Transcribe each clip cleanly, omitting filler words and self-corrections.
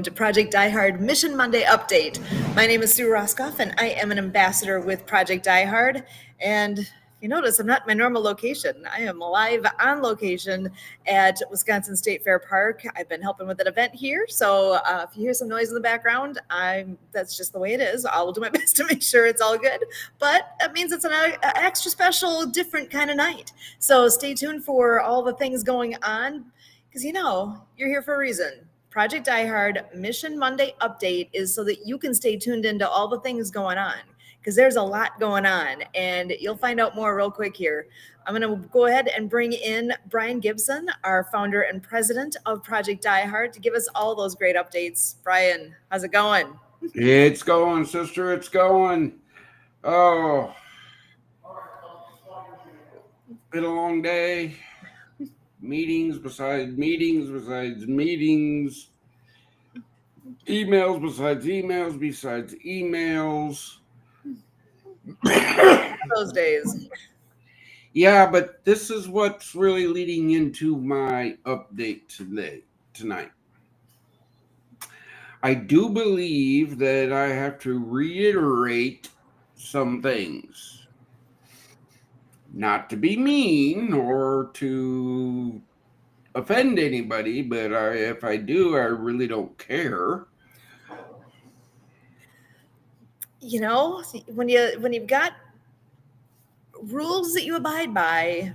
To Project Die Hard Mission Monday update. My name is Sue Roskoff, and I am an ambassador with Project Die Hard. And you notice I'm not in my normal location. I am live on location at Wisconsin State Fair Park. I've been helping with an event here, so if you hear some noise in the background, that's just the way it is. I'll do my best to make sure it's all good, but that means it's an extra special, different kind of night. So stay tuned for all the things going on, because you're here for a reason. Project Die Hard Mission Monday update is so that you can stay tuned into all the things going on, because there's a lot going on, and you'll find out more real quick here. I'm going to go ahead and bring in Brian Gibson, our founder and president of Project Die Hard, to give us all those great updates. Brian, how's it going? It's going, sister. It's going. Oh, been a long day. Meetings besides meetings besides meetings. Emails besides emails besides emails. Those days. Yeah, but this is what's really leading into my update tonight. I do believe that I have to reiterate some things. Not to be mean or to offend anybody, but if I do, I really don't care. When you've got rules that you abide by,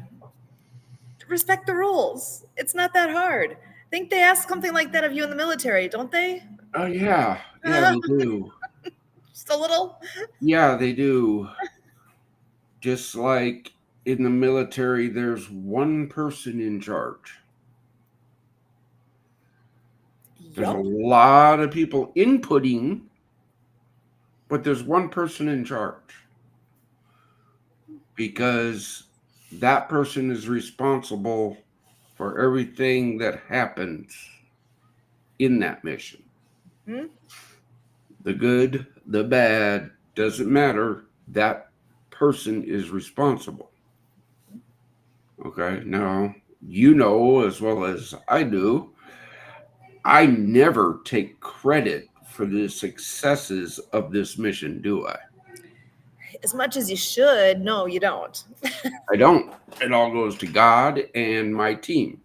respect the rules. It's not that hard. I think they ask something like that of you in the military, don't they? Oh, yeah. Yeah, they do. Just a little. Yeah, they do. Just like in the military, there's one person in charge. There's a lot of people inputting, but there's one person in charge. Because that person is responsible for everything that happens in that mission. Hmm? The good, the bad, doesn't matter. That person is responsible. Okay, now you know as well as I do, I never take credit for the successes of this mission, do I? As much as you should. No, you don't. I don't. It all goes to God and my team.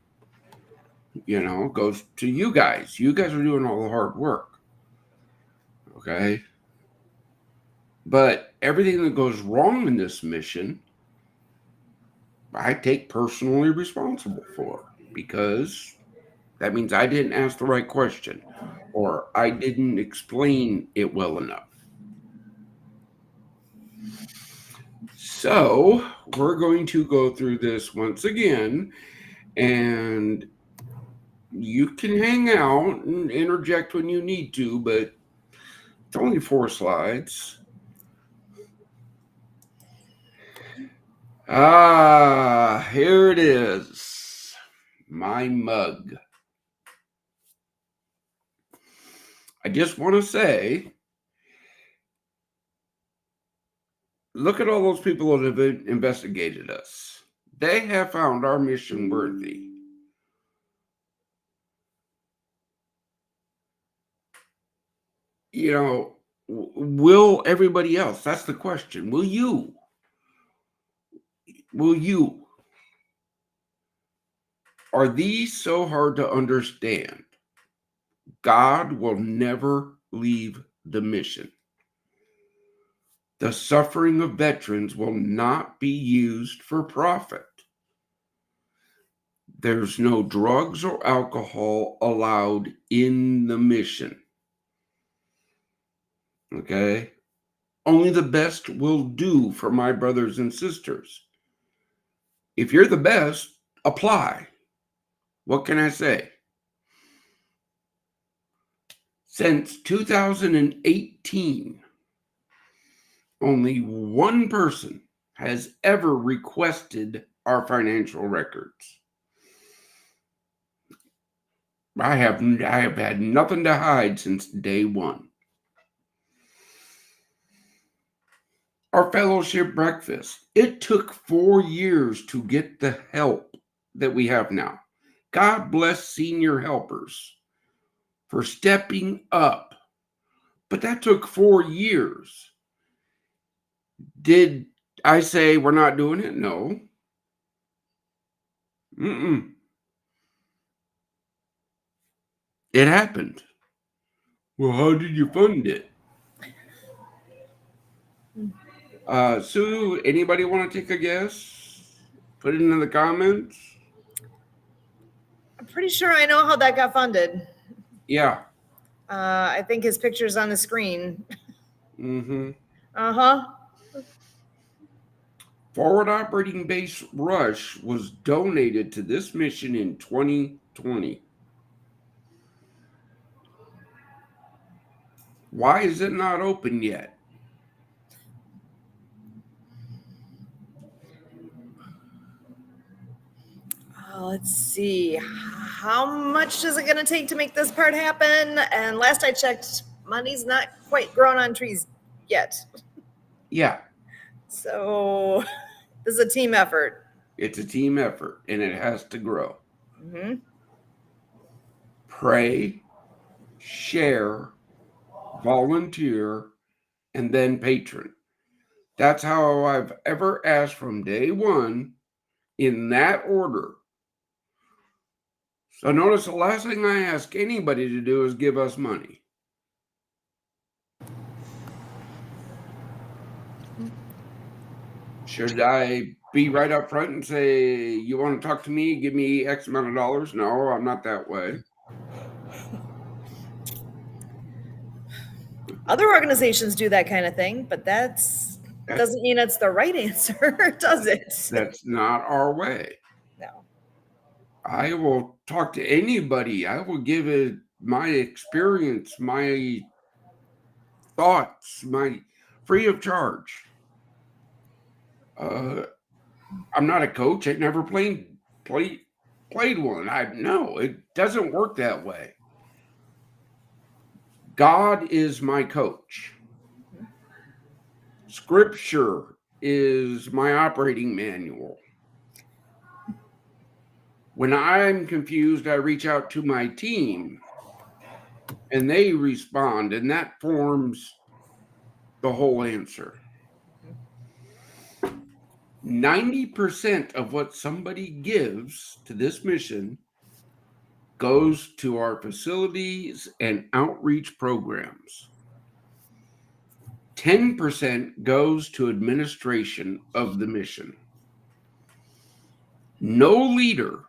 Goes to you guys. You guys are doing all the hard work. Okay. But everything that goes wrong in this mission, I take personally responsible for, because that means I didn't ask the right question or I didn't explain it well enough. So we're going to go through this once again, and you can hang out and interject when you need to, but it's only 4 slides. Here it is. My mug. I just want to say, look at all those people that have investigated us. They have found our mission worthy. Will everybody else? That's the question. Will you? Will you? Are these so hard to understand? God will never leave the mission. The suffering of veterans will not be used for profit. There's no drugs or alcohol allowed in the mission. Okay? Only the best will do for my brothers and sisters. If you're the best, apply. What can I say? Since 2018, only one person has ever requested our financial records. I have had nothing to hide since day one. Our fellowship breakfast, it took 4 years to get the help that we have now. God bless senior helpers for stepping up. But that took 4 years. Did I say we're not doing it? No. It happened. Well, how did you fund it? Sue, anybody want to take a guess? Put it in the comments. I'm pretty sure I know how that got funded. Yeah. I think his picture's on the screen. Mm-hmm. Uh-huh. Forward Operating Base Rush was donated to this mission in 2020. Why is it not open yet? Let's see. How much is it going to take to make this part happen? And last I checked, money's not quite grown on trees yet. Yeah. So this is a team effort. It's a team effort, and it has to grow. Mm-hmm. Pray, share, volunteer, and then patron. That's how I've ever asked from day one, in that order. So notice the last thing I ask anybody to do is give us money. Should I be right up front and say, you want to talk to me, give me X amount of dollars? No, I'm not that way. Other organizations do that kind of thing, but that doesn't mean it's the right answer, does it? That's not our way. No. I will talk to anybody. I will give it my experience, my thoughts, my free of charge. I'm not a coach. I never played one. No, it doesn't work that way. God is my coach. Scripture is my operating manual. When I'm confused, I reach out to my team and they respond, and that forms the whole answer. 90% of what somebody gives to this mission goes to our facilities and outreach programs. 10% goes to administration of the mission. No leader,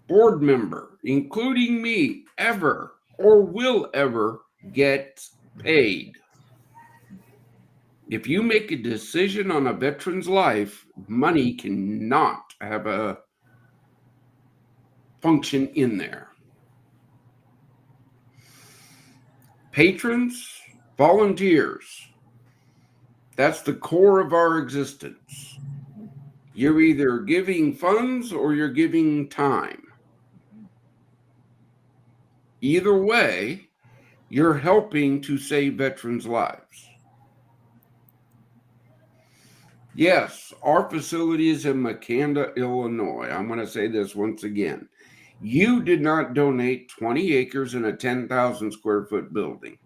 board member, including me, ever or will ever get paid. If you make a decision on a veteran's life, money cannot have a function in there. Patrons, volunteers, that's the core of our existence. You're either giving funds or you're giving time. Either way, you're helping to save veterans' lives. Yes, our facility is in Makanda, Illinois. I'm going to say this once again. You did not donate 20 acres in a 10,000 square foot building.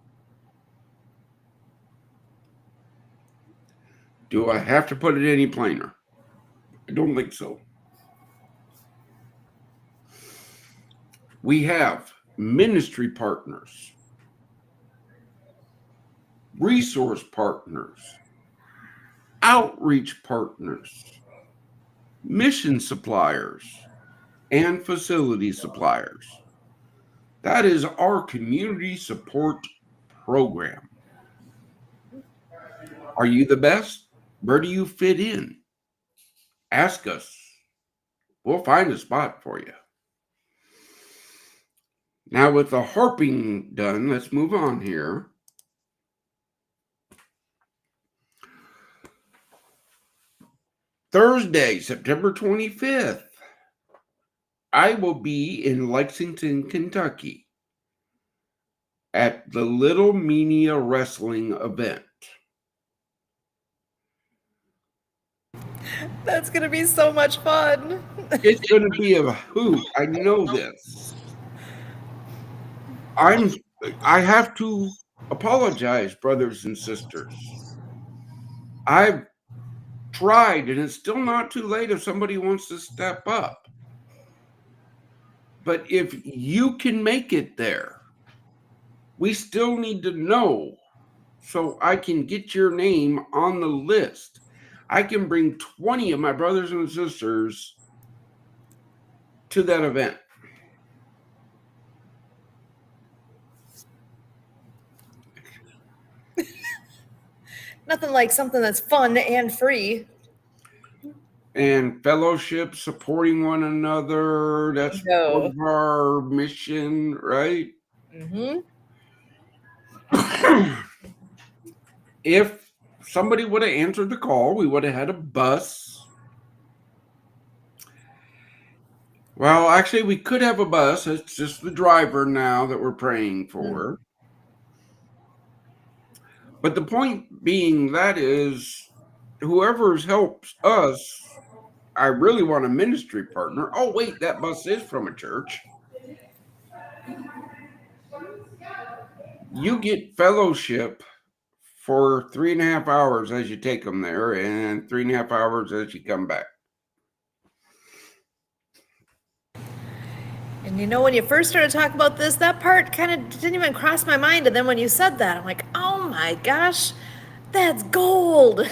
Do I have to put it any plainer? I don't think so. We have ministry partners, resource partners, outreach partners, mission suppliers, and facility suppliers. That is our community support program. Are you the best? Where do you fit in? Ask us. We'll find a spot for you. Now, with the harping done, let's move on here. Thursday, September 25th, I will be in Lexington, Kentucky at the Little Mania Wrestling event. That's going to be so much fun. It's going to be a hoot. I know this. I'm I have to apologize, brothers and sisters. I've tried, and it's still not too late if somebody wants to step up. But if you can make it there, we still need to know so I can get your name on the list. I can bring 20 of my brothers and sisters to that event. Nothing like something that's fun and free. And fellowship, supporting one another, that's part No. of our mission, right? Mm-hmm. If somebody would have answered the call, we would have had a bus. Well, actually, we could have a bus. It's just the driver now that we're praying for. But the point being that is whoever helps us, I really want a ministry partner. Oh, wait, that bus is from a church. You get fellowship for 3.5 hours as you take them there and 3.5 hours as you come back. And you know, when you first started talking about this, that part kind of didn't even cross my mind. And then when you said that, I'm like, oh my gosh, that's gold.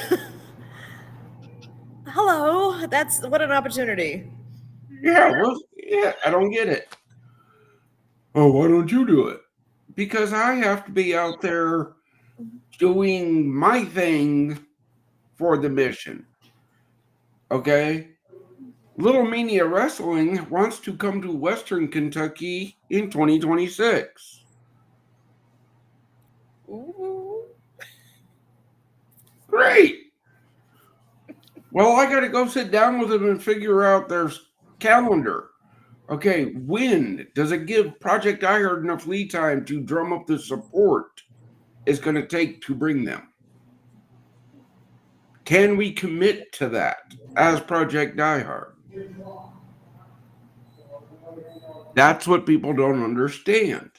Hello, that's what an opportunity. Yeah, well, yeah, I don't get it. Oh, why don't you do it? Because I have to be out there doing my thing for the mission. Okay? Little Mania Wrestling wants to come to Western Kentucky in 2026. Ooh. Great. Well, I got to go sit down with them and figure out their calendar. Okay, when does it give Project iHeart enough lead time to drum up the support it's going to take to bring them? Can we commit to that as Project iHeart? That's what people don't understand.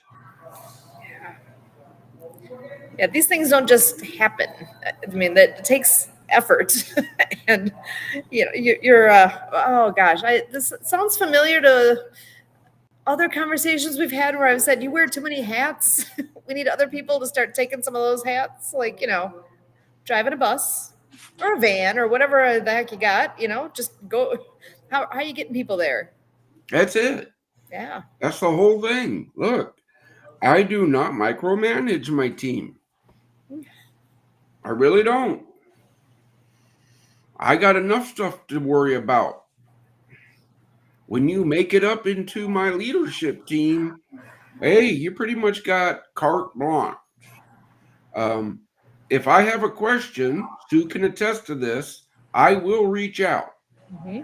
Yeah, these things don't just happen. I mean, that it takes effort, and you know, you're. Oh gosh, this sounds familiar to other conversations we've had where I've said you wear too many hats. We need other people to start taking some of those hats, like driving a bus or a van or whatever the heck you got. Just go. How are you getting people there? That's it. Yeah. That's the whole thing. Look, I do not micromanage my team. I really don't. I got enough stuff to worry about. When you make it up into my leadership team, hey, you pretty much got carte blanche. If I have a question, Sue can attest to this, I will reach out. Mm-hmm.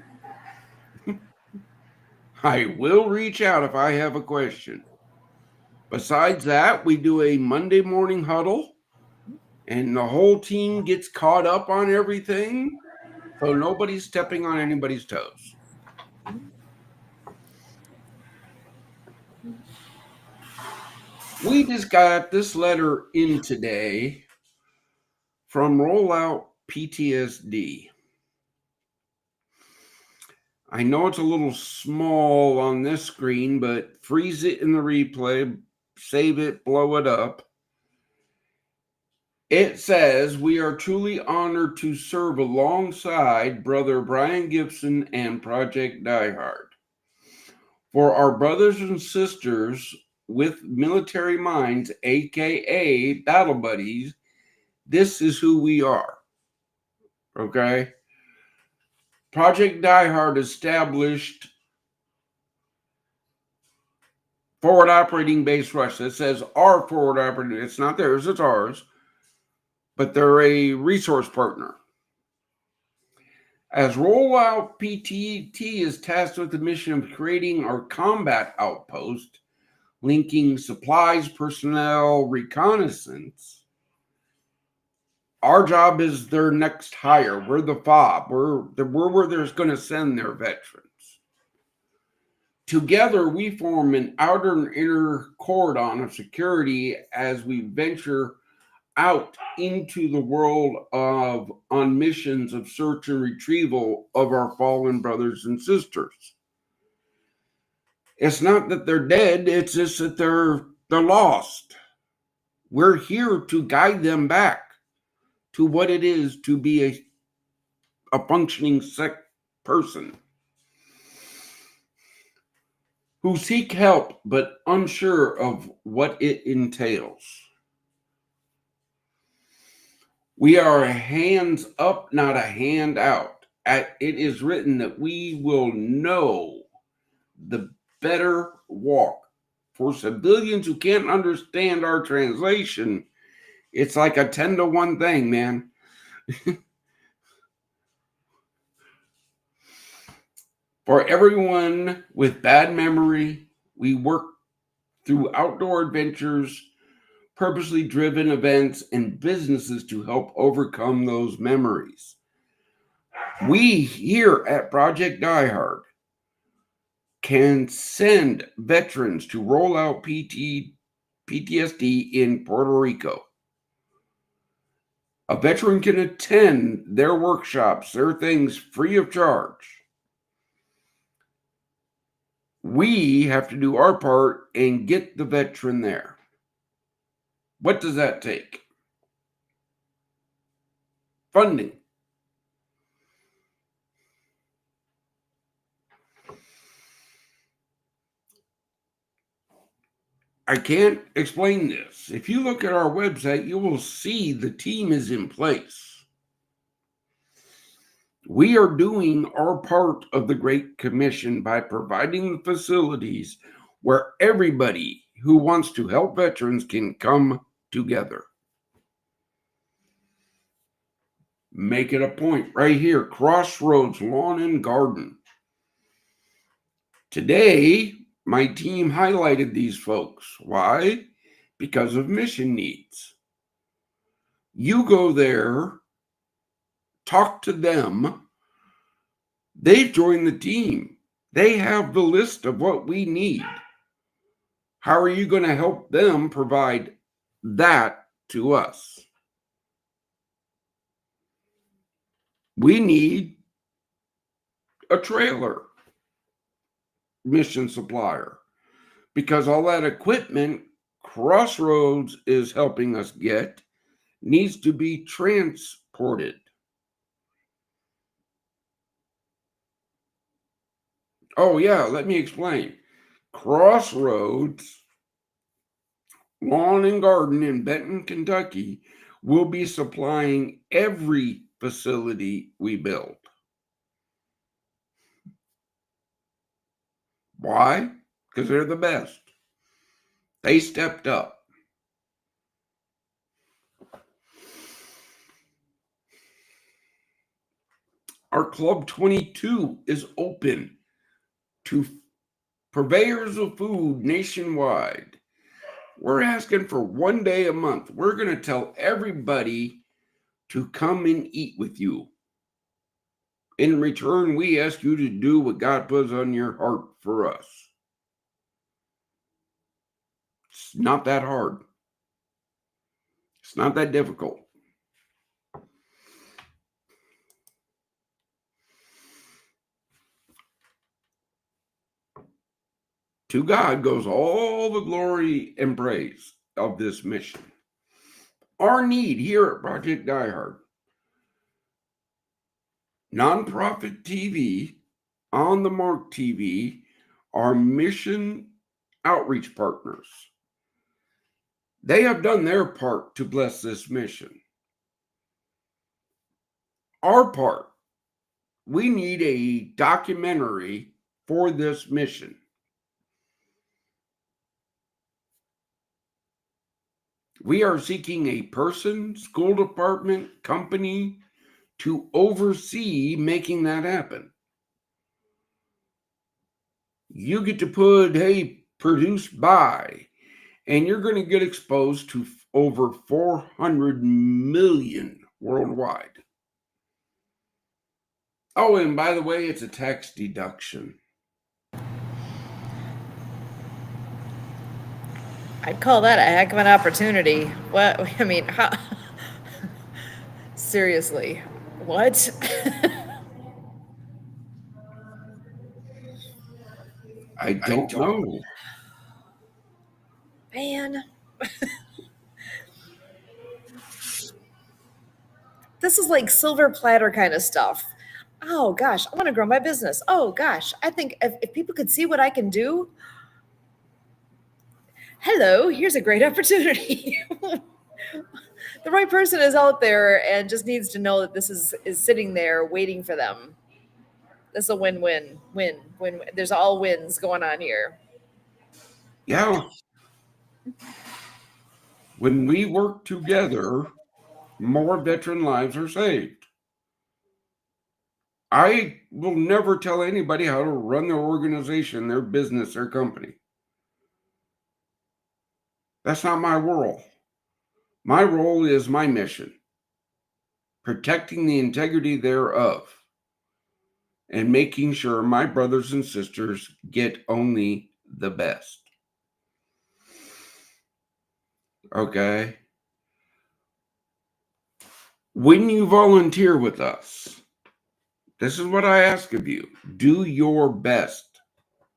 I will reach out if I have a question. Besides that, we do a Monday morning huddle and the whole team gets caught up on everything. So nobody's stepping on anybody's toes. We just got this letter in today from Rollout PTSD. I know it's a little small on this screen, but freeze it in the replay, save it, blow it up. It says, we are truly honored to serve alongside Brother Brian Gibson and Project Diehard. For our brothers and sisters with military minds, aka battle buddies, this is who we are. Okay? Project Diehard established forward operating base Russia. It says our forward operating, it's not theirs, it's ours, but they're a resource partner. As Rollout PTT is tasked with the mission of creating our combat outpost, linking supplies, personnel, reconnaissance, our job is their next hire. We're the FOB. We're where they're going to send their veterans. Together, we form an outer and inner cordon of security as we venture out into the world on missions of search and retrieval of our fallen brothers and sisters. It's not that they're dead, it's just that they're lost. We're here to guide them back to what it is to be a functioning person who seek help but unsure of what it entails. We are a hands up, not a hand out. It is written that we will know the better walk. For civilians who can't understand our translation, it's like a 10-to-1 thing, man. For everyone with bad memory, we work through outdoor adventures, purposely driven events, and businesses to help overcome those memories. We here at Project Die Hard can send veterans to roll out PTSD in Puerto Rico. A veteran can attend their workshops, their things, free of charge. We have to do our part and get the veteran there. What does that take? Funding. I can't explain this. If you look at our website, you will see the team is in place. We are doing our part of the Great Commission by providing the facilities where everybody who wants to help veterans can come together. Make it a point right here, Crossroads Lawn and Garden. Today, my team highlighted these folks. Why? Because of mission needs. You go there, talk to them. They've joined the team. They have the list of what we need. How are you going to help them provide that to us? We need a trailer mission supplier because all that equipment Crossroads is helping us get needs to be transported. Oh, yeah, let me explain. Crossroads Lawn and Garden in Benton, Kentucky will be supplying every facility we build. Why? Because they're the best. They stepped up. Our Club 22 is open to purveyors of food nationwide. We're asking for one day a month. We're going to tell everybody to come and eat with you. In return, we ask you to do what God puts on your heart for us. It's not that hard. It's not that difficult. To God goes all the glory and praise of this mission. Our need here at Project Die Hard, nonprofit TV, On the Mark TV, our mission outreach partners. They have done their part to bless this mission. Our part, we need a documentary for this mission. We are seeking a person, school department, company to oversee making that happen. You get to put, hey, produced by, and you're going to get exposed to over 400 million worldwide. Oh, and by the way, it's a tax deduction. I'd call that a heck of an opportunity. What, I mean, how, seriously, what? I don't know. Man, this is like silver platter kind of stuff. Oh gosh, I want to grow my business. Oh gosh, I think if people could see what I can do, hello, here's a great opportunity. The right person is out there and just needs to know that this is sitting there waiting for them. This is a win-win. There's all wins going on here. Yeah, when we work together, more veteran lives are saved. I will never tell anybody how to run their organization, their business, their company. That's not my role. My role is my mission, protecting the integrity thereof and making sure my brothers and sisters get only the best. Okay? When you volunteer with us, this is what I ask of you. Do your best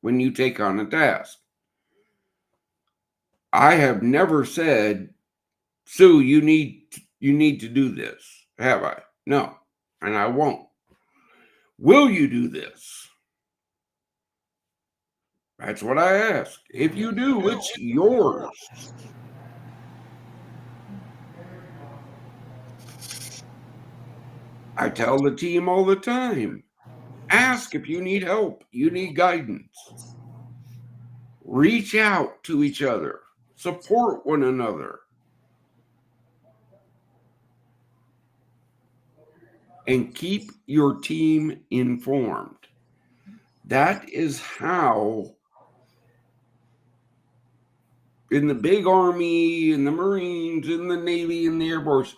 when you take on a task. I have never said, Sue, you need to do this. Have I? No. And I won't. Will you do this? That's what I ask. If you do, it's yours. I tell the team all the time, ask if you need help, you need guidance. Reach out to each other, support one another, and keep your team informed. That is how, in the big army, in the Marines, in the Navy, in the Air Force,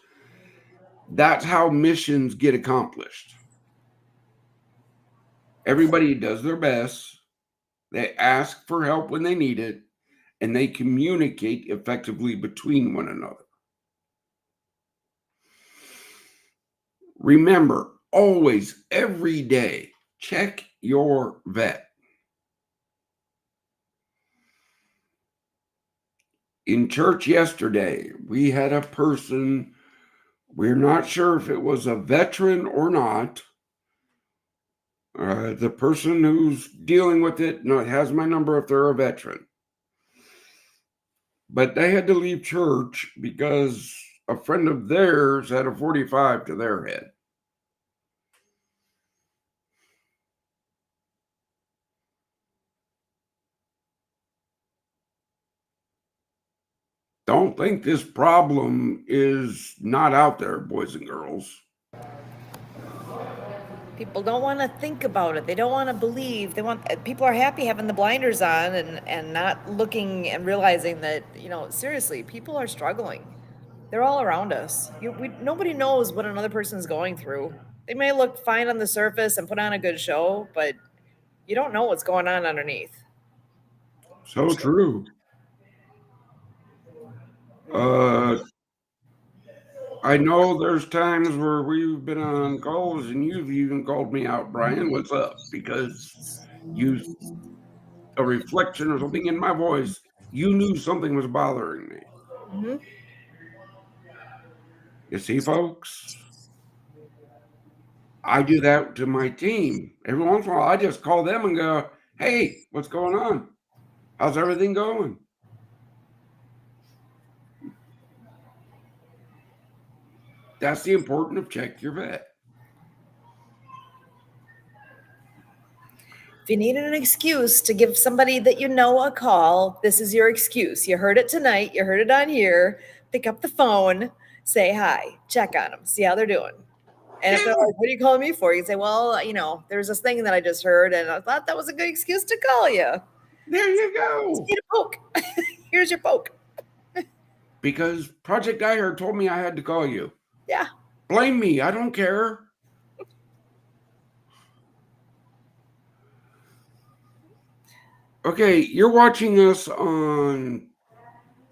that's how missions get accomplished. Everybody does their best. They ask for help when they need it, and they communicate effectively between one another. Remember, always, every day, check your vet. In church yesterday, we had a person, we're not sure if it was a veteran or not. The person who's dealing with it has my number if they're a veteran. But they had to leave church because a friend of theirs had a 45 to their head. Don't think this problem is not out there, boys and girls. People don't want to think about it. They don't want to believe. They want people are happy having the blinders on and not looking and realizing that, seriously, people are struggling. They're all around us. Nobody knows what another person's going through. They may look fine on the surface and put on a good show, but you don't know what's going on underneath. So true. Uh, I know there's times where we've been on calls and you've even called me out, Brian, what's up? Because you, a reflection or something in my voice, you knew something was bothering me. Hmm. You see, folks, I do that to my team. Every once in a while, I just call them and go, hey, what's going on? How's everything going? That's the importance of check your vet. If you need an excuse to give somebody that you know a call, this is your excuse. You heard it tonight. You heard it on here. Pick up the phone, say hi, check on them, see how they're doing. And if they're Yeah, like, "What are you calling me for?" You say, "Well, there's this thing that I just heard, and I thought that was a good excuse to call you. there you Just go. need a poke. Here's your poke." Because Project iHeart told me I had to call you. Yeah. Blame me. I don't care. Okay, you're watching us on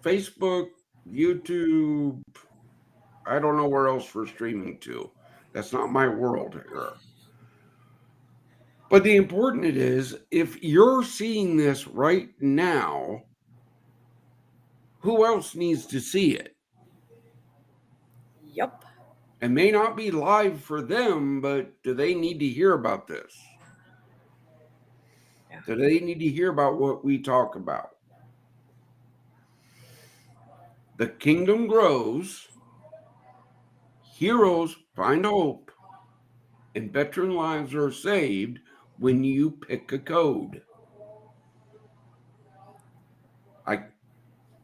Facebook, YouTube. I don't know where else we're streaming to. That's not my world here. But the important it is, if you're seeing this right now, who else needs to see it? Yep. It may not be live for them, but do they need to hear about this? Yeah. Do they need to hear about what we talk about? The kingdom grows, heroes find hope, and veteran lives are saved when you pick a code.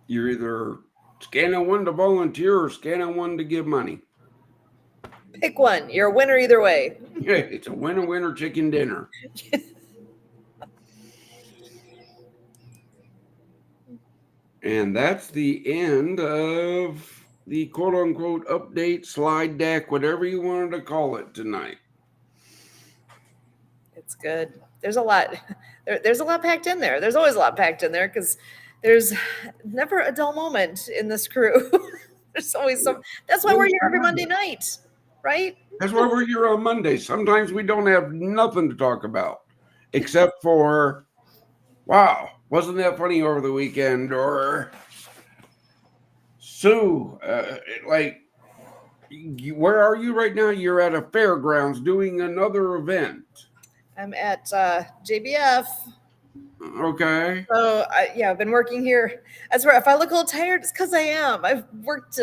You're either scanning one to volunteer or scanning one to give money. Pick one. You're a winner either way. Yeah, it's a winner chicken dinner. And that's the end of the quote unquote update, slide deck, whatever you wanted to call it tonight. It's good. There's a lot. There's a lot packed in there. There's always a lot packed in there because there's never a dull moment in this crew. There's always some. That's why we're here every Monday night, right? That's why we're here on Monday. Sometimes we don't have nothing to talk about except for, wow, wasn't that funny over the weekend? Or, Sue, where are you right now? You're at a fairgrounds doing another event. I'm at JBF. Okay. So I've been working here. That's where if I look a little tired, it's because I am. I've worked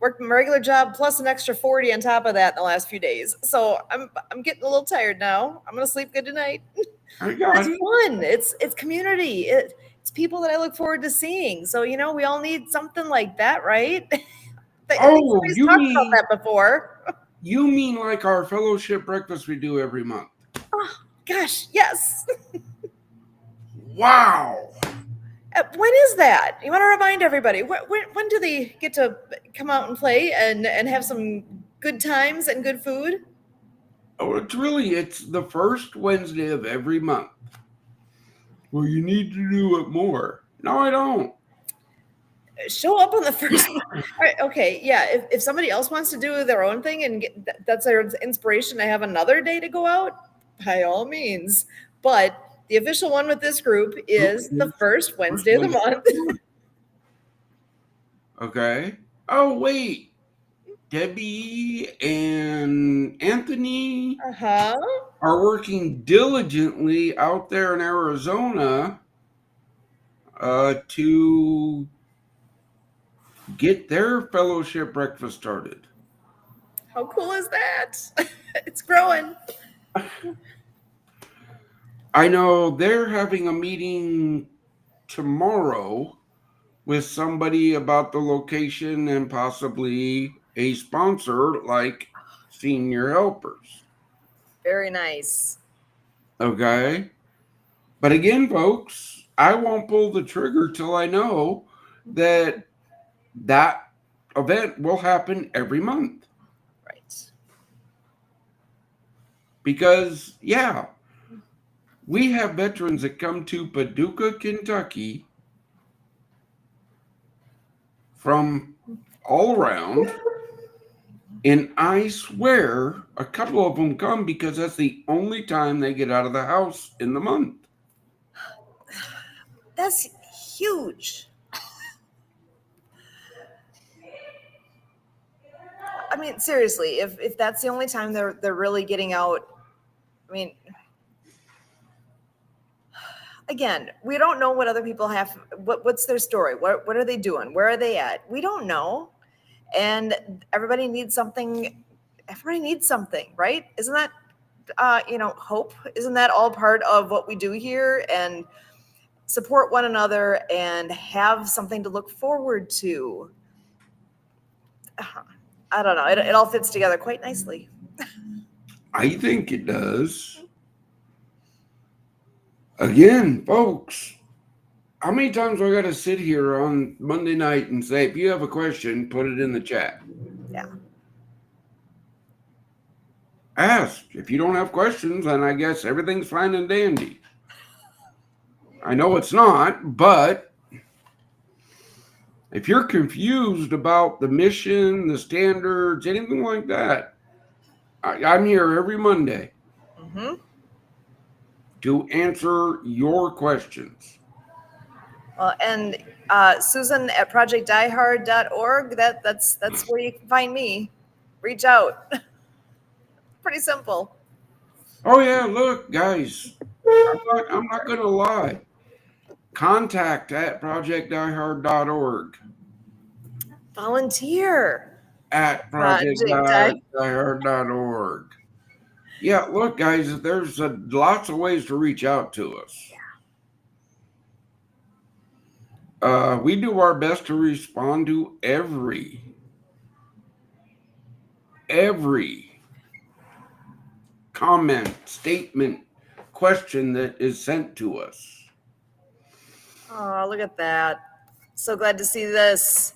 worked my regular job plus an extra 40 on top of that in the last few days. So I'm getting a little tired now. I'm gonna sleep good tonight. I got It's it. fun. It's community. It's people that I look forward to seeing. So we all need something like that, right? I think somebody's talked about that before. You mean like our fellowship breakfast we do every month? Oh, gosh, yes. Wow. When is that? You want to remind everybody. When do they get to come out and play and have some good times and good food? Oh, it's the first Wednesday of every month. Well, you need to do it more. No, I don't. Show up on the first. All right, okay, yeah. If somebody else wants to do their own thing and that's their inspiration to have another day to go out, by all means. But the official one with this group is the first Wednesday of the month. Okay. Oh, wait. Debbie and Anthony are working diligently out there in Arizona to get their fellowship breakfast started. How cool is that? It's growing. I know they're having a meeting tomorrow with somebody about the location and possibly a sponsor like Senior Helpers. Very nice. Okay. But again, folks, I won't pull the trigger till I know that event will happen every month. Right. Because, yeah, we have veterans that come to Paducah, Kentucky from all around. And I swear a couple of them come because that's the only time they get out of the house in the month. That's huge. I mean, seriously, if that's the only time they're really getting out, I mean, again, we don't know what other people have. What's their story? What are they doing? Where are they at? We don't know, and everybody needs something. Everybody needs something, right? Isn't that hope? Isn't that all part of what we do here? And support one another and have something to look forward to. I don't know. It all fits together quite nicely. I think it does. Again, folks, how many times do I got to sit here on Monday night and say, if you have a question, put it in the chat? Yeah. Ask. If you don't have questions, then I guess everything's fine and dandy. I know it's not, but If you're confused about the mission, the standards, anything like that, I'm here every Monday Mm-hmm. to answer your questions. Well, and Susan at projectdiehard.org, that's where you can find me. Reach out. Pretty simple. Oh yeah, look, guys, I'm not gonna lie. Contact at projectdiehard.org, Volunteer. at Project Die. projectdiehard.org. Yeah, look, guys, there's lots of ways to reach out to us. We do our best to respond to every comment, statement, question that is sent to us. Oh, look at that. So glad to see this.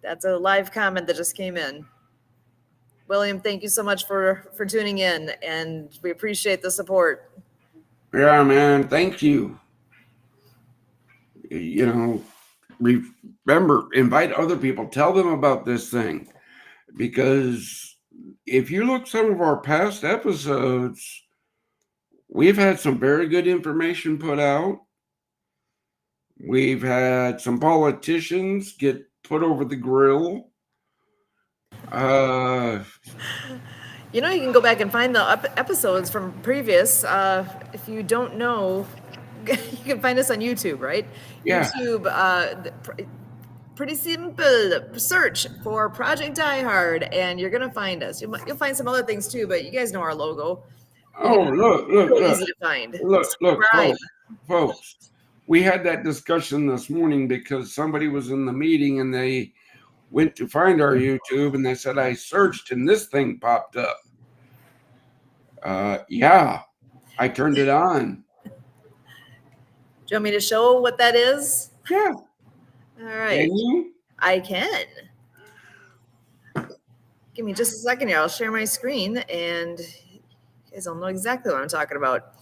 That's a live comment that just came in. William, thank you so much for tuning in, and we appreciate the support. Yeah, man, thank you. You know, remember, invite other people, tell them about this thing, because if you look some of our past episodes, we've had some very good information put out. We've had some politicians get put over the grill. You know, you can go back and find the episodes from previous. If you don't know, you can find us on YouTube, right? Yeah. YouTube, pretty simple. Search for Project Die Hard, and you're gonna find us. You'll find some other things too, but you guys know our logo. Oh, look, Real look, easy to find. look, Subscribe. folks. We had that discussion this morning because somebody was in the meeting and they went to find our YouTube and they said, I searched and this thing popped up. Yeah, I turned it on. Do you want me to show what that is? Yeah. All right. Can you? I can. Give me just a second here. I'll share my screen and you guys will know exactly what I'm talking about.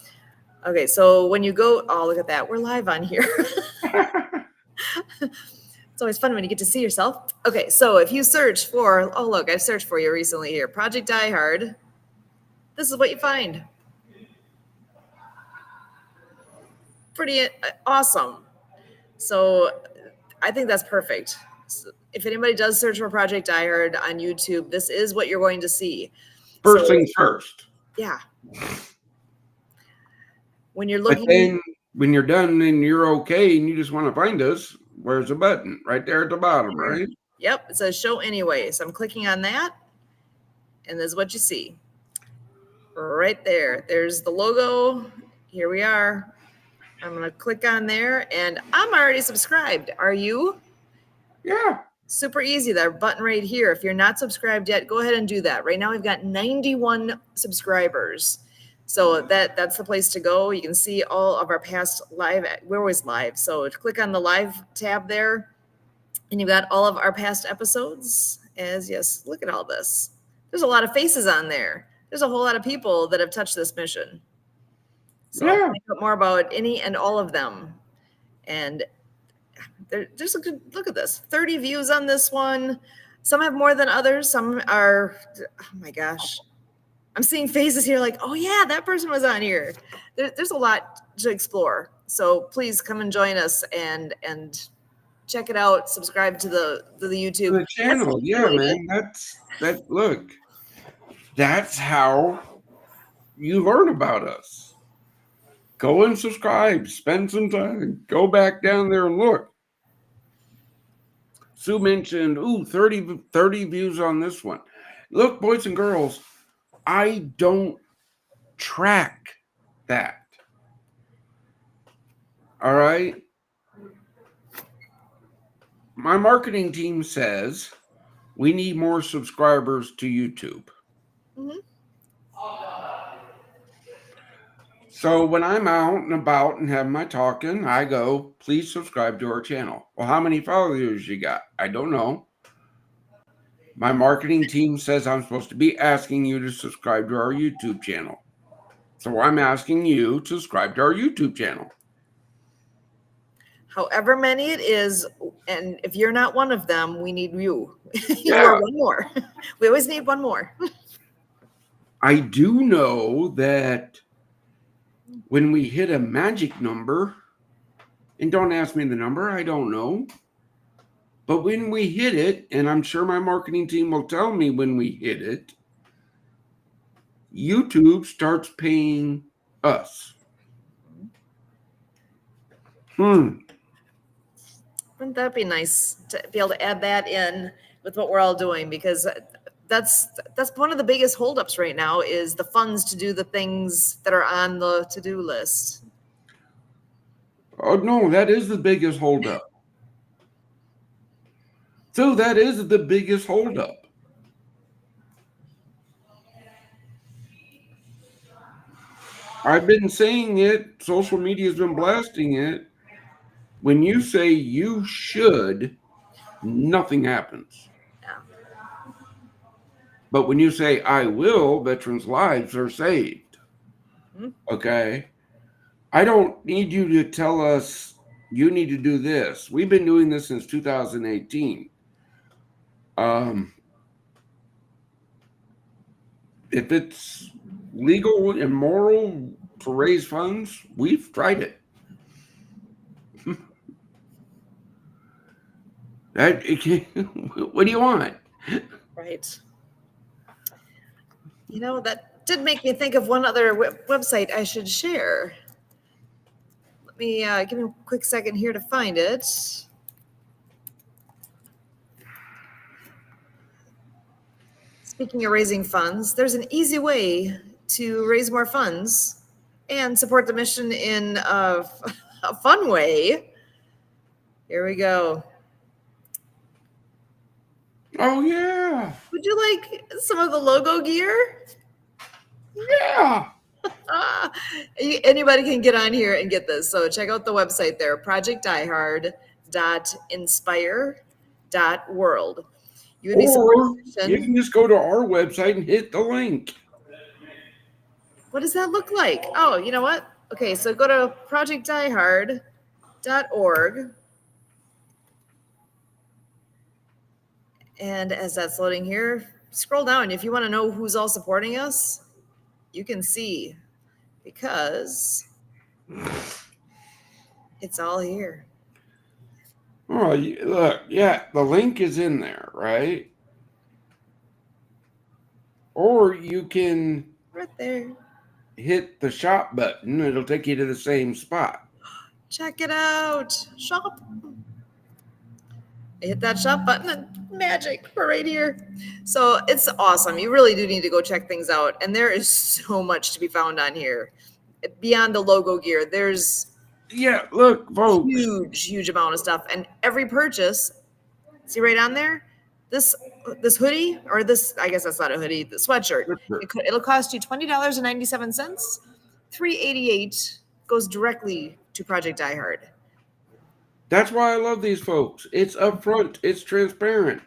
Okay, so when you go, oh, look at that. We're live on here. It's always fun when you get to see yourself. Okay, so if you search for, oh, look, I've searched for you recently here, Project Die Hard, this is what you find. Pretty awesome. So I think that's perfect. So if anybody does search for Project Die Hard on YouTube, this is what you're going to see. First things first. Yeah. When you're But looking, then when you're done and you're okay and you just want to find us, where's the button? Right there at the bottom, right? Yep, it says show anyway. So I'm clicking on that, and this is what you see. Right there. There's the logo. Here we are. I'm going to click on there, and I'm already subscribed. Are you? Yeah. Super easy. That button right here. If you're not subscribed yet, go ahead and do that. Right now, we've got 91 subscribers. So that's the place to go. You can see all of our past live. We're always live. So click on the live tab there, and you've got all of our past episodes. Yes, look at all this. There's a lot of faces on there. There's a whole lot of people that have touched this mission. So I'll find out more about any and all of them. And there's a good look at this. 30 views on this one. Some have more than others. Some are, oh my gosh. I'm seeing faces here like, oh yeah, that person was on here. There's a lot to explore. So please come and join us and check it out. Subscribe to the YouTube The channel. Yeah, man. Look. That's how you learn about us. Go and subscribe. Spend some time. Go back down there and look. Sue mentioned, 30 views on this one. Look, boys and girls, I don't track that. All right? My marketing team says we need more subscribers to YouTube. Mm-hmm. So when I'm out and about and have my talking, I go, please subscribe to our channel. Well, how many followers you got? I don't know. My marketing team says I'm supposed to be asking you to subscribe to our YouTube channel. So I'm asking you to subscribe to our YouTube channel. however many it is, and if you're not one of them, we need you. You are Yeah. one more. We always need one more. I do know that when we hit a magic number, and don't ask me the number, I don't know. But when we hit it, and I'm sure my marketing team will tell me when we hit it, YouTube starts paying us. Wouldn't that be nice to be able to add that in with what we're all doing? Because that's one of the biggest holdups right now is the funds to do the things that are on the to-do list. Oh, no, that is the biggest holdup. So that is the biggest holdup. I've been saying it, social media's been blasting it. When you say you should, nothing happens. Yeah. But when you say I will, veterans' lives are saved. Okay? I don't need you to tell us you need to do this. We've been doing this since 2018. If it's legal and moral to raise funds, we've tried it. What do you want? Right. That did make me think of one other website I should share. Let me give me a quick second here to find it. Speaking of raising funds, there's an easy way to raise more funds and support the mission in a fun way. Here we go. Oh, yeah. Would you like some of the logo gear? Yeah. Anybody can get on here and get this. So check out the website there, projectdiehard.inspire.world. You would be Or supporting. you can just go to our website and hit the link. What does that look like? Oh, you know what? Okay, so go to projectdiehard.org. And as that's loading here, scroll down. If you want to know who's all supporting us, you can see because it's all here. Oh, look, yeah, the link is in there, right? Or you can Right there. hit the shop button. It'll take you to the same spot. Check it out. Shop. I hit that shop button and magic, we're right here. So it's awesome. You really do need to go check things out. And there is so much to be found on here. Beyond the logo gear, there's Yeah, look, folks. huge amount of stuff. And every purchase, see right on there, this hoodie, or this, I guess that's not a hoodie, the sweatshirt, it'll cost you $20.97. $3.88 goes directly to Project Die Hard. That's why I love these folks. It's upfront. It's transparent.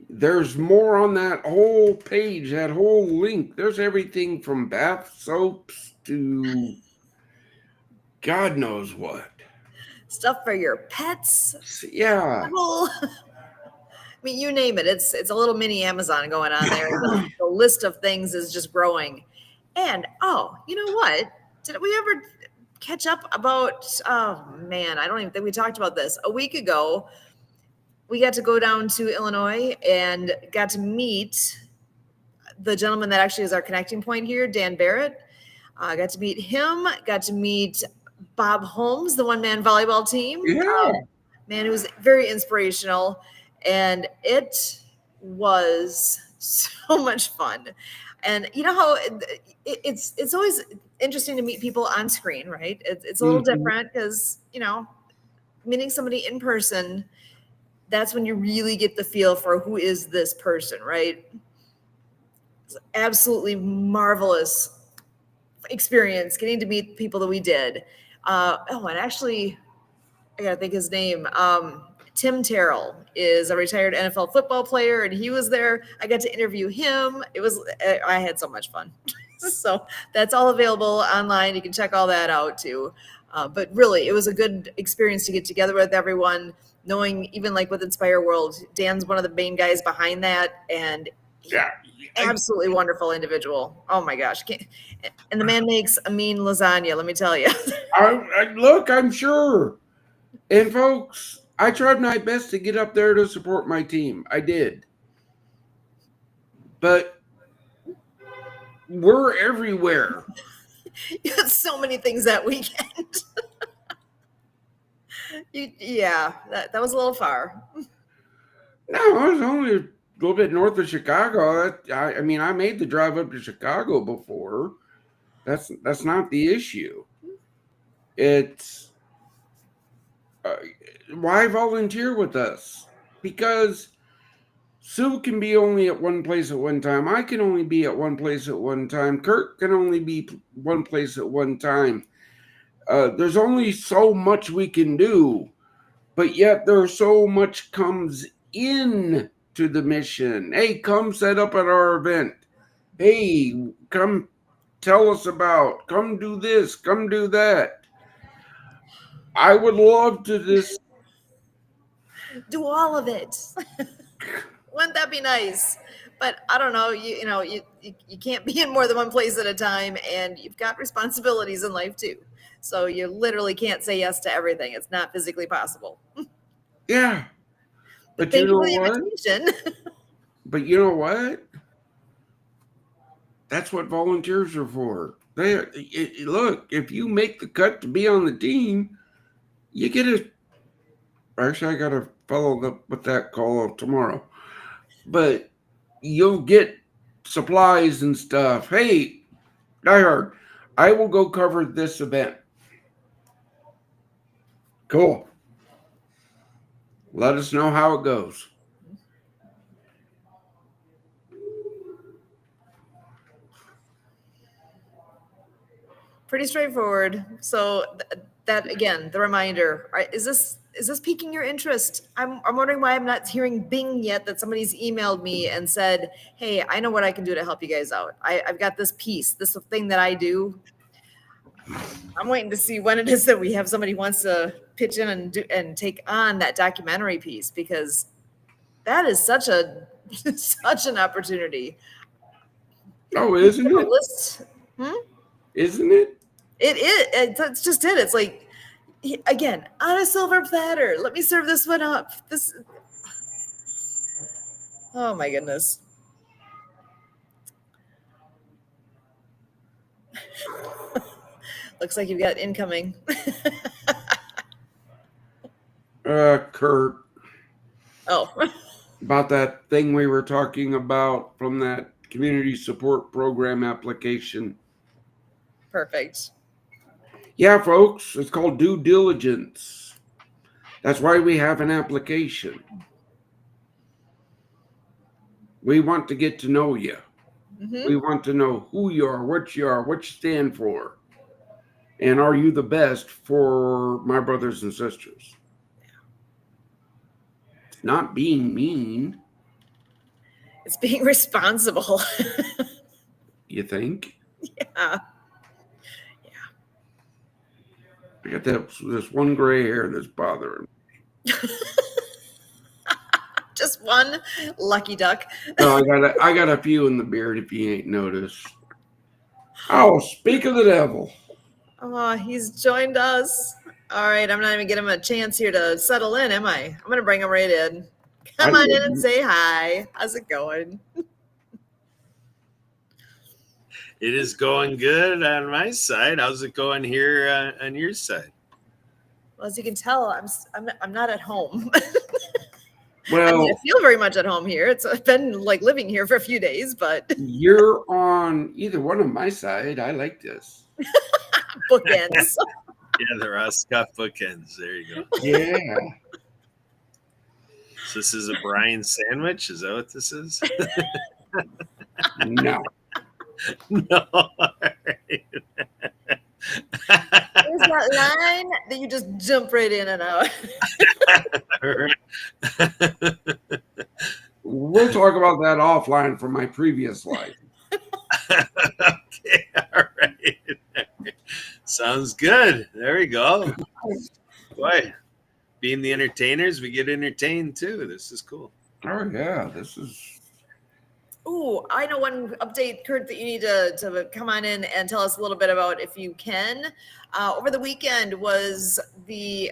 There's more on that whole page, that whole link. There's everything from bath soaps to God knows what. Stuff for your pets. Yeah. I mean, you name it. It's a little mini Amazon going on there. The list of things is just growing. And you know what? Did we ever catch up about? Oh man, I don't even think we talked about this a week ago. We got to go down to Illinois and got to meet the gentleman that actually is our connecting point here, Dan Barrett. Got to meet him. Got to meet Bob Holmes, the one-man volleyball team. Yeah. Man, it was very inspirational, and it was so much fun. And you know how it's always interesting to meet people on screen, right? It's a little different because, meeting somebody in person, that's when you really get the feel for who is this person, right? It's absolutely marvelous experience getting to meet people that we did. And actually, I gotta think his name. Tim Terrell is a retired NFL football player, and he was there. I got to interview him. I had so much fun. So that's all available online. You can check all that out too. But really, it was a good experience to get together with everyone, knowing even like with Inspire World, Dan's one of the main guys behind that, and Yeah. absolutely wonderful individual. Oh my gosh. And the man makes a mean lasagna, let me tell you. Look, I'm sure. And folks, I tried my best to get up there to support my team. I did. But we're everywhere. You had so many things that weekend. Yeah, that was a little far. No, I was only a little bit north of Chicago. I mean, I made the drive up to Chicago before. That's not the issue. It's why volunteer with us? Because Sue can be only at one place at one time. I can only be at one place at one time. Kurt can only be one place at one time. There's only so much we can do, but yet there's so much comes in to the mission. Hey, come set up at our event. Hey, come tell us about. Come do this. Come do that. I would love to just Do all of it. Wouldn't that be nice? But I don't know. You can't be in more than one place at a time, and you've got responsibilities in life too. So you literally can't say yes to everything. It's not physically possible. yeah. But Thank you you know for the what? invitation. But you know what? That's what volunteers are for. Look, if you make the cut to be on the team, you get a. Actually, I got to follow up with that call tomorrow. But you'll get supplies and stuff. Hey, Diehard, I will go cover this event. Cool. Let us know how it goes. Pretty straightforward. So that again, the reminder. Is this piquing your interest? I'm wondering why I'm not hearing Bing yet. That somebody's emailed me and said, "Hey, I know what I can do to help you guys out. I've got this piece, this thing that I do." I'm waiting to see when it is that we have somebody who wants to pitch in and take on that documentary piece, because that is such a such an opportunity. Oh, isn't it? List. Isn't it? It is. That's just it. It's like, again, on a silver platter. Let me serve this one up. This. Oh my goodness. Looks like you've got incoming. Kurt, Oh, about that thing we were talking about from that community support program application. perfect. Yeah, folks, it's called due diligence. That's why we have an application. We want to get to know you. Mm-hmm. We want to know who you are, what you stand for, and are you the best for my brothers and sisters? It's not being mean, It's being responsible. you think? Yeah. I got this one gray hair that's bothering me. Just one lucky duck. No, I got a few in the beard if you ain't noticed. Oh, speak of the devil. Oh, he's joined us. All right, I'm not even giving him a chance here to settle in, am I? I'm gonna bring him right in. Come on in and say hi. How's it going? It is going good on my side. How's it going here on your side? Well, as you can tell, I'm not at home. Well, I mean, I feel very much at home here. I've been like living here for a few days, but you're on either one of my side. I like this. bookends. Yeah, the Roscoff bookends. There you go. Yeah. So this is a Brian sandwich? Is that what this is? No. No. All right. There's that line that you just jump right in and out. We'll talk about that offline from my previous life. Okay, all right. Sounds good. There we go. Boy, being the entertainers, we get entertained too. This is cool. Oh yeah, this is. Ooh, I know one update, Kurt, that you need to come on in and tell us a little bit about if you can. Over the weekend was the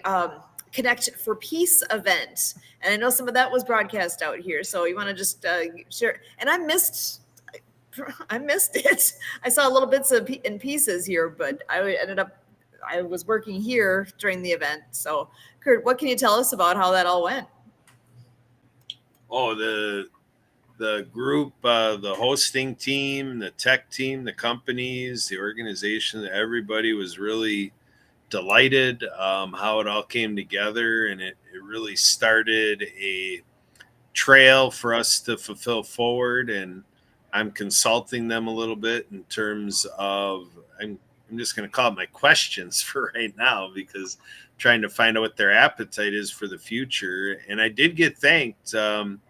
Connect for Peace event. And I know some of that was broadcast out here. So you want to just share? And I missed it. I saw little bits in pieces here, but I was working here during the event. So, Kurt, what can you tell us about how that all went? Oh, the group, the hosting team, the tech team, the companies, the organization, everybody was really delighted how it all came together. And it really started a trail for us to fulfill forward. And I'm consulting them a little bit in terms of, I'm just going to call it my questions for right now, because I'm trying to find out what their appetite is for the future. And I did get thanked, on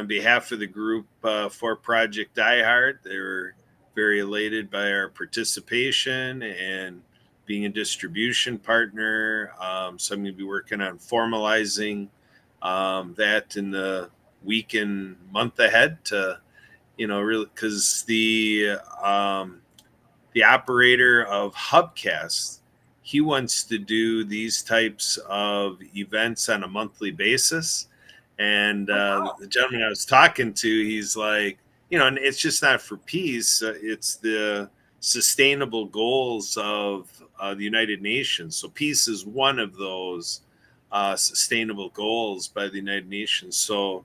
behalf of the group for Project Die Hard. They were very elated by our participation and being a distribution partner. So I'm going to be working on formalizing that in the week and month ahead to, really, because the operator of Hubcast, he wants to do these types of events on a monthly basis. And the gentleman I was talking to, he's like, and it's just not for peace. It's the sustainable goals of the United Nations. So peace is one of those sustainable goals by the United Nations. So,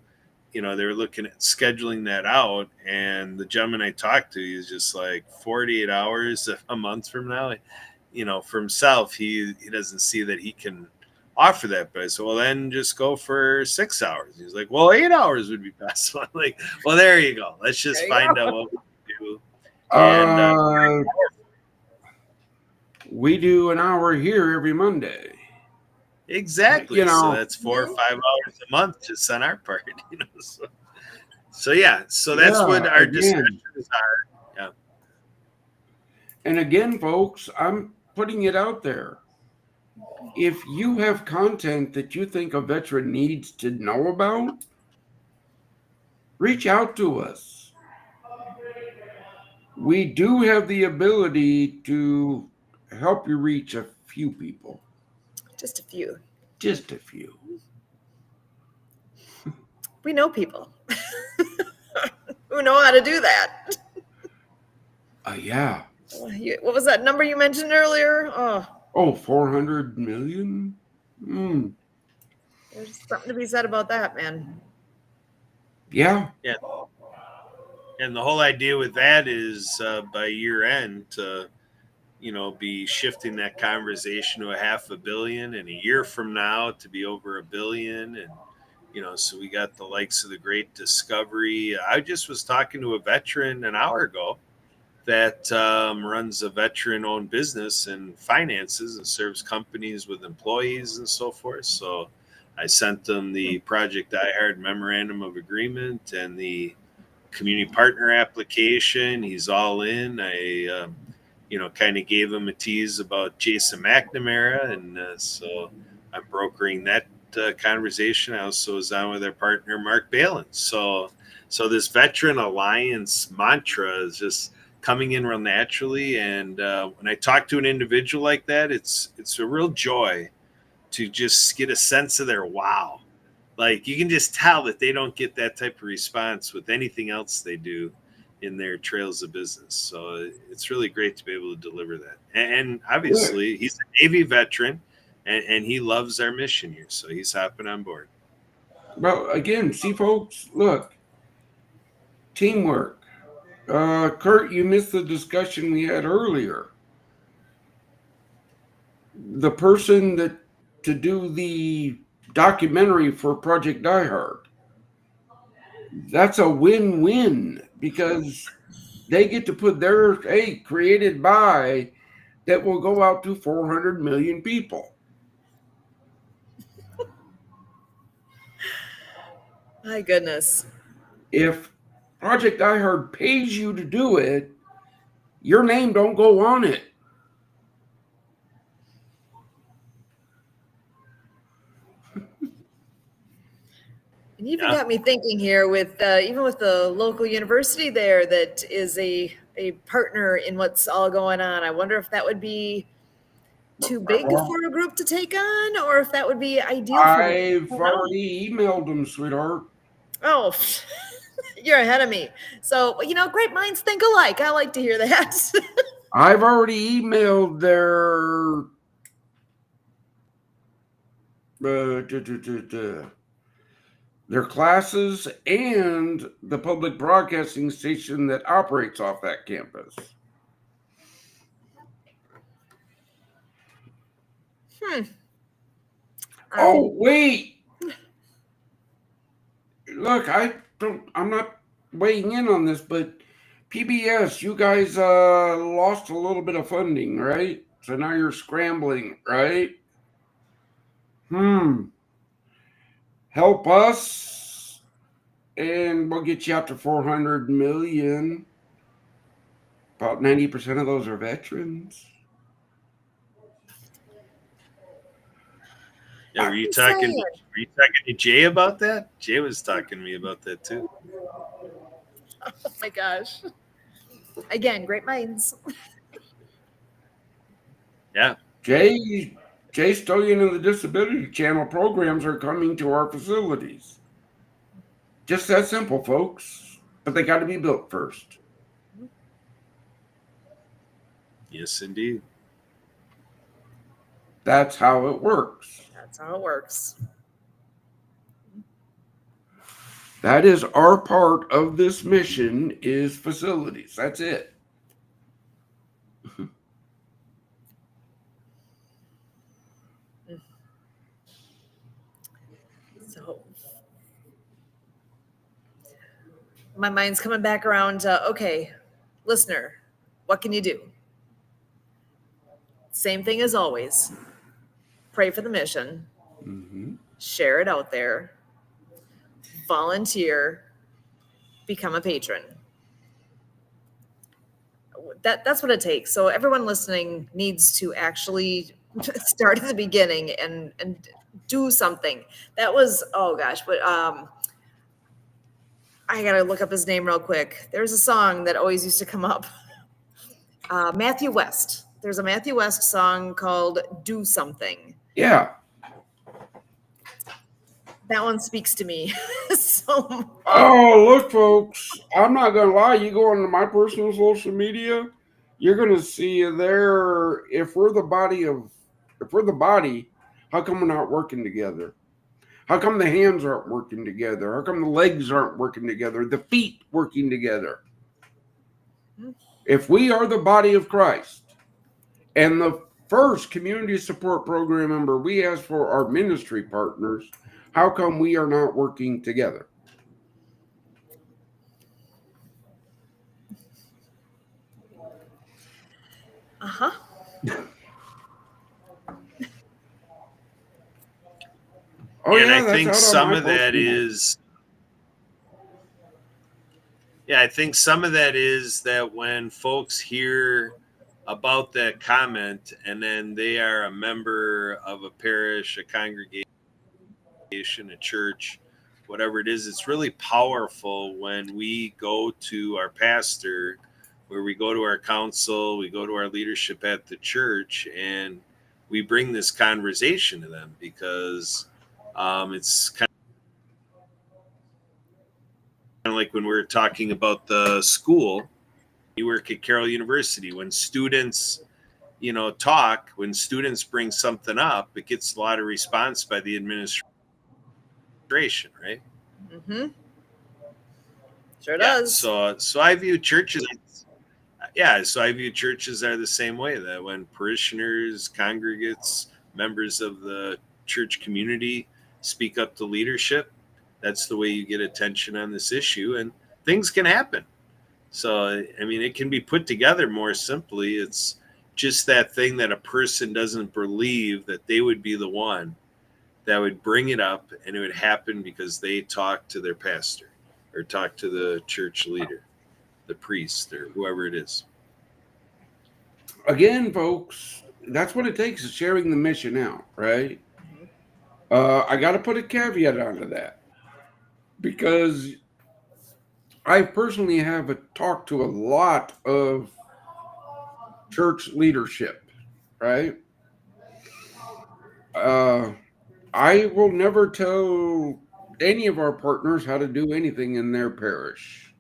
they're looking at scheduling that out. And the gentleman I talked to, he's just like 48 hours a month from now, for himself, he doesn't see that he can offer that. But I said, well, then just go for 6 hours. He's like, well, 8 hours would be best. I'm like, well, there you go. Let's just find out what we do. And we do an hour here every Monday. Exactly. So that's 4 or 5 hours a month just on our part. So yeah. So that's what our discussions are. Yeah. And again, folks, I'm putting it out there. If you have content that you think a veteran needs to know about, reach out to us. We do have the ability to help you reach a few people. Just a few. Just a few. We know people who know how to do that. Yeah. What was that number you mentioned earlier? Oh, 400 million? There's something to be said about that, man. Yeah. Yeah. And the whole idea with that is by year end to, be shifting that conversation to $500 million, and a year from now to be over $1 billion. And, so we got the likes of the Great Discovery. I just was talking to a veteran an hour ago that runs a veteran-owned business and finances and serves companies with employees and so forth. So I sent them the Project Die Hard Memorandum of Agreement and the community partner application. He's all in. I, kind of gave him a tease about Jason McNamara, and so I'm brokering that conversation. I also was on with our partner Mark Balin. So this Veteran Alliance mantra is just coming in real naturally. And when I talk to an individual like that, it's a real joy to just get a sense of their wow. Like, you can just tell that they don't get that type of response with anything else they do in their trails of business. So it's really great to be able to deliver that. And obviously, he's a Navy veteran, and he loves our mission here. So he's hopping on board. Well, again, see, folks, look, teamwork. Kurt, you missed the discussion we had earlier. The person to do the documentary for Project Die Hard, that's a win-win, because they get to put their created by that will go out to 400 million people. My goodness. If Project Die Hard pays you to do it, your name don't go on it. And you even Yeah. got me thinking here with even with the local university there that is a partner in what's all going on. I wonder if that would be too big Well, for a group to take on, or if that would be ideal for them. I I've don't know. already emailed them, sweetheart. Oh, you're ahead of me. So, great minds think alike. I like to hear that. I've already emailed their classes and the public broadcasting station that operates off that campus. Oh, wait. Look, I'm not weighing in on this, but PBS, you guys lost a little bit of funding, right? So now you're scrambling, right? Help us and we'll get you out to 400 million. About 90% of those are veterans. Yeah, were you talking to Jay about that? Jay was talking to me about that too. Oh my gosh. Again, great minds. Yeah. Jay Stillion and the Disability Channel programs are coming to our facilities. Just that simple, folks. But they got to be built first. Yes, indeed. That's how it works. That's how it works. That is our part of this mission is facilities. That's it. So my mind's coming back around to, okay, listener, what can you do? Same thing as always. Pray for the mission. Share it out there. Volunteer. Become a patron. That's what it takes. So everyone listening needs to actually start at the beginning and do something. That was, oh gosh, but I gotta look up his name real quick. There's a song that always used to come up. Matthew West. There's a Matthew West song called "Do Something." Yeah. That one speaks to me. So. Oh, look, folks. I'm not gonna lie. You go onto my personal social media, you're gonna see there. If we're the body, how come we're not working together? How come the hands aren't working together? How come the legs aren't working together? The feet working together? If we are the body of Christ and the first community support program member we ask for our ministry partners, how come we are not working together? Uh-huh. Oh, and yeah, I think some of that is that when folks hear about that comment and then they are a member of a parish, a congregation, a church, whatever it is, it's really powerful when we go to our pastor, where we go to our council, we go to our leadership at the church, and we bring this conversation to them, because it's kind of like when we're talking about the school. You work at Carroll University. When students, talk, when students bring something up, it gets a lot of response by the administration, right? Mm-hmm. Sure does. So I view churches. So I view churches are the same way, that when parishioners, congregates, members of the church community speak up to leadership, that's the way you get attention on this issue, and things can happen. So, I mean, it can be put together more simply. It's just that thing that a person doesn't believe that they would be the one that would bring it up, and it would happen because they talk to their pastor or talk to the church leader, the priest, or whoever it is. Again, folks, that's what it takes, is sharing the mission out, right? I got to put a caveat onto that because I personally have talked to a lot of church leadership, right? I will never tell any of our partners how to do anything in their parish.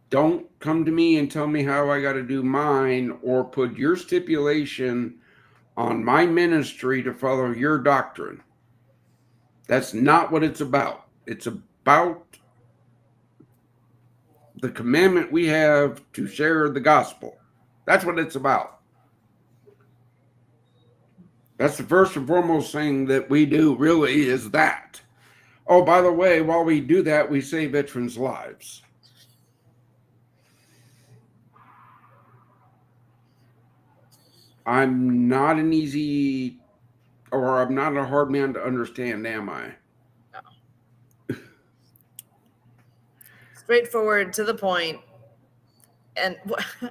Don't come to me and tell me how I got to do mine or put your stipulation on my ministry to follow your doctrine. That's not what it's about. It's about the commandment we have to share the gospel. That's what it's about. That's the first and foremost thing that we do, really, is that. Oh, by the way, while we do that, we save veterans' lives. I'm not an easy, or I'm not a hard man to understand, am I? Straightforward, to the point. And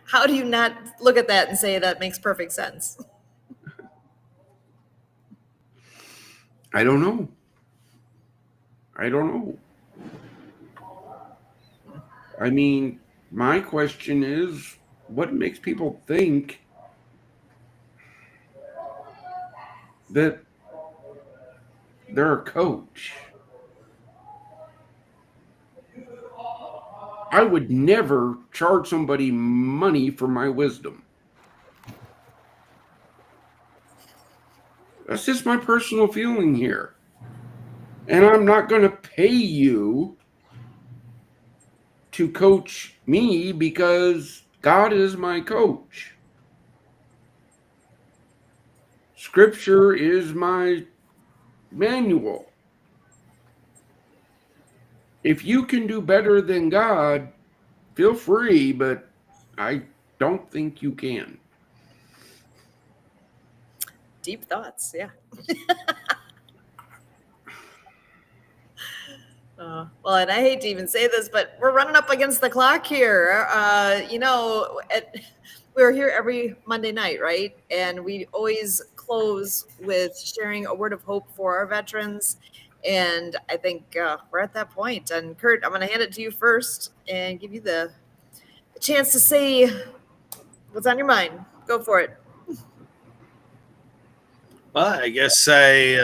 how do you not look at that and say that makes perfect sense? I don't know. I don't know. I mean, my question is, what makes people think that they're a coach? I would never charge somebody money for my wisdom. That's just my personal feeling here. And I'm not going to pay you to coach me because God is my coach. Scripture is my manual. If you can do better than God, feel free, but I don't think you can. Deep thoughts, yeah. Well, and I hate to even say this, but we're running up against the clock here. We were here every Monday night, right? And we always close with sharing a word of hope for our veterans. And I think we're at that point. And Kurt, I'm going to hand it to you first and give you the chance to say what's on your mind. Go for it. Well, I guess I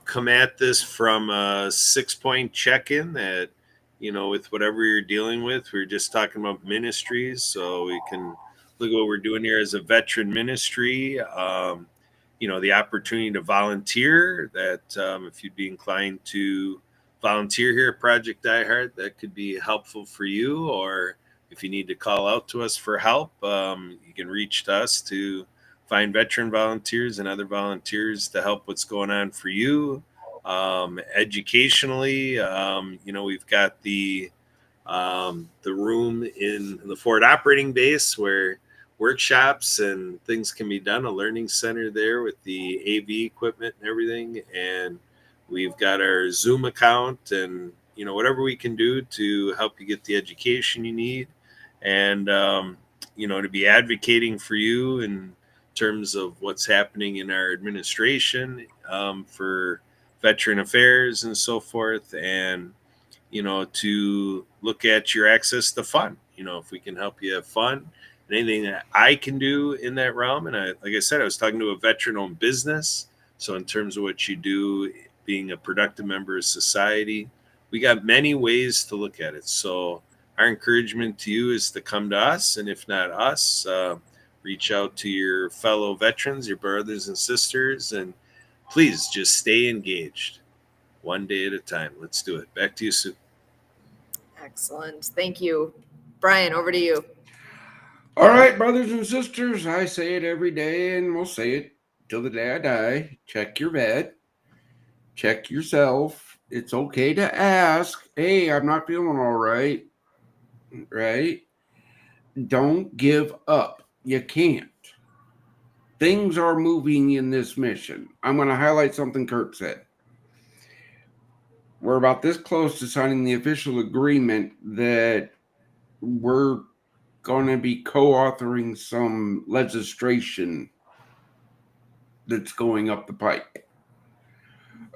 come at this from a 6-point check-in that, with whatever you're dealing with. We are just talking about ministries, so we can look at what we're doing here as a veteran ministry. The opportunity to volunteer, that if you'd be inclined to volunteer here at Project Diehard, that could be helpful for you. Or if you need to call out to us for help, you can reach to us to find veteran volunteers and other volunteers to help what's going on for you. Educationally, we've got the room in the Ford operating base where workshops and things can be done, a learning center there with the AV equipment and everything. And we've got our Zoom account and, whatever we can do to help you get the education you need. And, to be advocating for you in terms of what's happening in our administration for veteran affairs and so forth. And, to look at your access to fun, if we can help you have fun, and anything that I can do in that realm. And like I said, I was talking to a veteran owned business. So in terms of what you do, being a productive member of society, we got many ways to look at it. So our encouragement to you is to come to us. And if not us, reach out to your fellow veterans, your brothers and sisters, and please just stay engaged one day at a time. Let's do it. Back to you, Sue. Excellent. Thank you. Brian, over to you. All right, brothers and sisters, I say it every day and we'll say it till the day I die. Check your vet. Check yourself. It's okay to ask, hey, I'm not feeling all right. Right? Don't give up. You can't. Things are moving in this mission. I'm going to highlight something Kurt said. We're about this close to signing the official agreement that we're going to be co-authoring some legislation that's going up the pipe.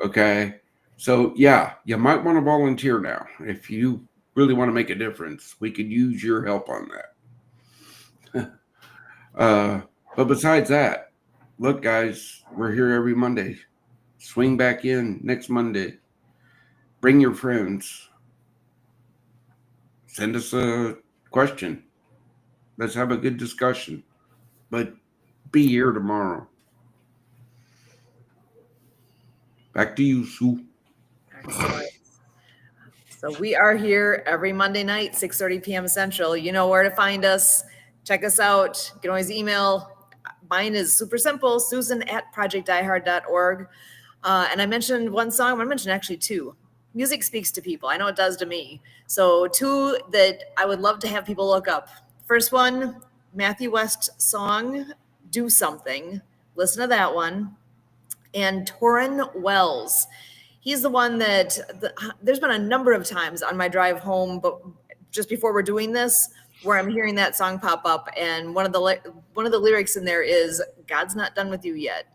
Okay. So, yeah, you might want to volunteer now. If you really want to make a difference, we could use your help on that. But besides that, look, guys, we're here every Monday. Swing back in next Monday. Bring your friends. Send us a question. Let's have a good discussion. But be here tomorrow. Back to you, Sue. Excellent. So we are here every Monday night, 6:30 p.m. Central. You know where to find us. Check us out. You can always email. Mine is super simple, susan@projectdiehard.org. And I mentioned one song. I'm going to mention actually two. Music speaks to people. I know it does to me. So two that I would love to have people look up. First one, Matthew West song, Do Something. Listen to that one. And Torrin Wells. He's the one that there's been a number of times on my drive home, but just before we're doing this, where I'm hearing that song pop up, and one of the lyrics in there is "God's not done with you yet."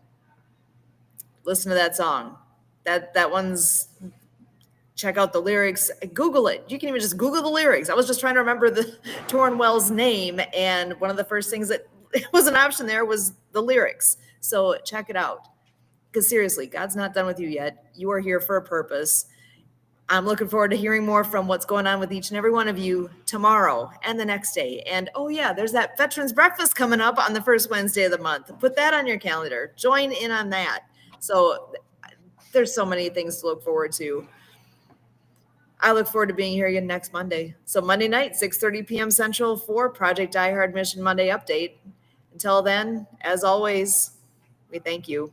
Listen to that song. That one's. Check out the lyrics. Google it. You can even just Google the lyrics. I was just trying to remember the Torrin Wells name, and one of the first things that was an option there was the lyrics. So check it out. Because seriously, God's not done with you yet. You are here for a purpose. I'm looking forward to hearing more from what's going on with each and every one of you tomorrow and the next day. And oh yeah, there's that Veterans Breakfast coming up on the first Wednesday of the month. Put that on your calendar. Join in on that. So there's so many things to look forward to. I look forward to being here again next Monday. So Monday night, 6:30 p.m. Central for Project Die Hard Mission Monday Update. Until then, as always, we thank you.